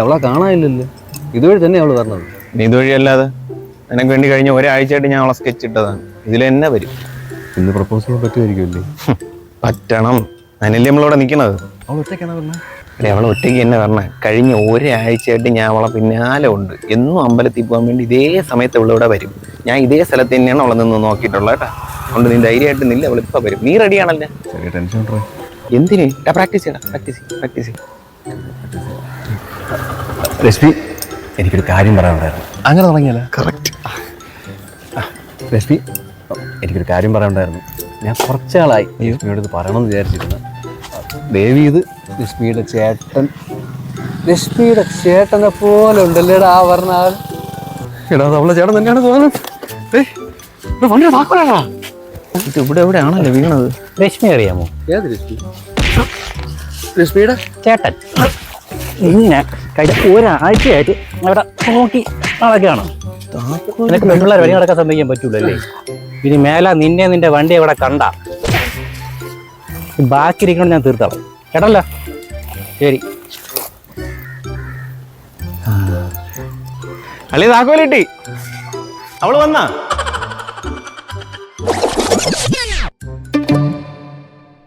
അവളെ കാണാനില്ലല്ലോ. ഇതുവഴി തന്നെ അവള് പറഞ്ഞത്. ഇതുവഴി അല്ലാതെ നിനക്ക് വേണ്ടി കഴിഞ്ഞ ഒരാഴ്ചയായിട്ട് ഞാൻ അവളെ സ്കെച്ച് ഇട്ടതാണ്. ഇതിലെന്നെ വരും. ഇന്ന് പ്രപ്പോസ് ചെയ്യാൻ പറ്റുമായിരിക്കുമല്ലേ? പറ്റണം. അതിനല്ലേ നമ്മളിവിടെ നിൽക്കുന്നത്. അവൾ ഒറ്റയ്ക്കാണ് പറഞ്ഞത്. അവൾ ഒറ്റയ്ക്ക് തന്നെ പറഞ്ഞ. കഴിഞ്ഞ ഒരാഴ്ചയായിട്ട് ഞാൻ അവളെ പിന്നാലെ ഉണ്ട്. എന്നും അമ്പലത്തിൽ പോകാൻ വേണ്ടി ഇതേ സമയത്ത് അവളിവിടെ വരും. ഞാൻ ഇതേ സ്ഥലത്ത് തന്നെയാണ് അവളെ നിന്ന് നോക്കിയിട്ടുള്ളത് കേട്ടാ. അതുകൊണ്ട് നീ ധൈര്യമായിട്ട് നില്ല, അവളിപ്പോൾ വരും. നീ റെഡിയാണല്ലേ? ചെറിയ ടെൻഷൻ ഉണ്ടോ? എന്തിന്? പ്രാക്ടീസ് ചെയ്യണം, പ്രാക്ടീസ്. രശ്മി, എനിക്കൊരു കാര്യം പറയാനുണ്ടായിരുന്നു. അങ്ങനെ തുടങ്ങിയല്ല? കറക്റ്റ്. രശ്മി, എനിക്കൊരു കാര്യം പറയാനുണ്ടായിരുന്നു. ഞാൻ കുറച്ചാളായി രശ്മിയോട് ഇത് പറയണമെന്ന് വിചാരിച്ചിരുന്നു. ദേവി, ഇത് രശ്മിയുടെ ചേട്ടനെ പോലെ ഉണ്ടല്ലേടാ ആ പറഞ്ഞ ആൾ. എടാ അവളെ ചേട്ടൻ തന്നെയാണ് തോന്നുന്നത്. ഇത് ഇവിടെ എവിടെ ആണല്ലോ വീണത്? രശ്മി അറിയാമോ? ഏത് രശ്മി? രശ്മിയുടെ ചേട്ടൻ. ഇങ്ങനെ കഴിഞ്ഞ ഒരാഴ്ചയായിട്ട് അവിടെ നോക്കി നടക്കുകയാണ്. നിനക്ക് പെൺപിള്ളേർ വഴി നടക്കാൻ സമ്മതിക്കാൻ പറ്റൂലല്ലേ? ഇനി മേല നിന്റെ വണ്ടി അവിടെ കണ്ട ബാക്കി ഇരിക്കണം, ഞാൻ തീർത്തോളാം കേട്ടല്ലോ. ശരി. അല്ലേ താക്കോലിട്ടി അവള് വന്നാ?